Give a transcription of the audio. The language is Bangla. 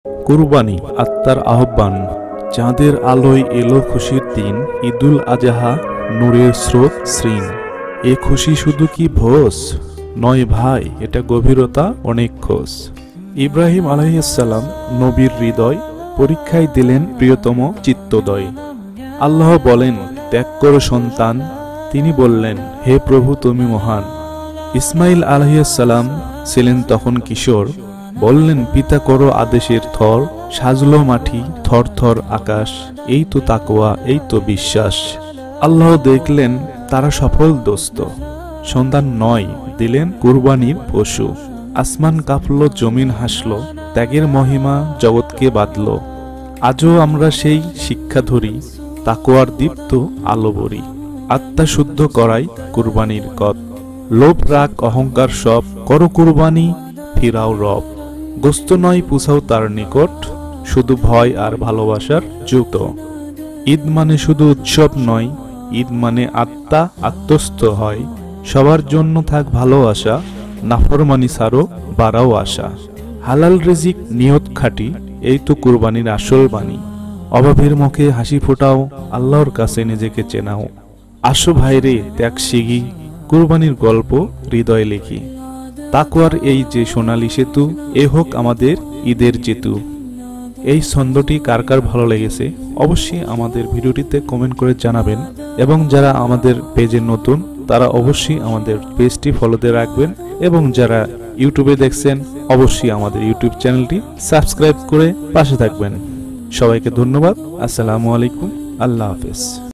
কুরবানি আত্মার আহ্বান। চাঁদের আলোয় এলো খুশির দিন, ঈদুল আজহা নূরের স্রোত শ্রীন। এ খুশি শুধু কি ভোজ নয় ভাই, এটা গভীরতা অনেক খোঁজ। ইব্রাহিম আলাইহিসসালাম নবীর হৃদয় পরীক্ষায় দিলেন প্রিয়তম চিত্তদয়। আল্লাহ বলেন, ত্যাগ করো সন্তান। তিনি বললেন, হে প্রভু তুমি মহান। ইসমাইল আলাইহিসসালাম ছিলেন তখন কিশোর। বললেন, পিতা করো আদেশের থর। সাজলো মাটি থর থর আকাশ। এই তো তাকওয়া, এই তো বিশ্বাস। আল্লাহ দেখলেন তারা সফল দোস্ত। সন্তান নয়, দিলেন কুরবানির পশু। আসমান কাঁপল, জমিন হাসল, ত্যাগের মহিমা জগৎকে বাঁধল। আজও আমরা সেই শিক্ষা ধরি, তাকওয়ার দীপ্ত আলো বরি। আত্মা শুদ্ধ করাই কুরবানির কত। লোভ রাগ অহংকার সব, করো কুরবানি ফিরাও রব। গোস্ত নয় পুছাও তার নিকট, শুধু ভয় আর ভালোবাসার যুক্ত। ঈদ মানে শুধু উৎসব নয়, ঈদ মানে আত্মা আত্মস্থ হয়। সবার জন্য থাক ভালোবাসা, নাফরমানি ছাড়ো বাড়াও আশা। হালাল রিজিক নিয়ত খাঁটি, এই তো কুরবানির আসল বাণী। অভাবের মুখে হাসি ফোটাও, আল্লাহর কাছে নিজেকে চেনাও। আসো ভাইরে ত্যাগ শিখি, কুরবানির গল্প হৃদয়ে লিখি। তাকওয়ার এই যে সোনালী সেতু, এ হোক আমাদের ঈদের জেতু। এই ছন্দটি কার কার ভালো লেগেছে অবশ্যই আমাদের ভিডিওটিতে কমেন্ট করে জানাবেন, এবং যারা আমাদের পেজে নতুন তারা অবশ্যই আমাদের পেজটি ফলোতে রাখবেন, এবং যারা ইউটিউবে দেখছেন অবশ্যই আমাদের ইউটিউব চ্যানেলটি সাবস্ক্রাইব করে পাশে থাকবেন। সবাইকে ধন্যবাদ। আসসালামু আলাইকুম। আল্লাহ হাফেজ।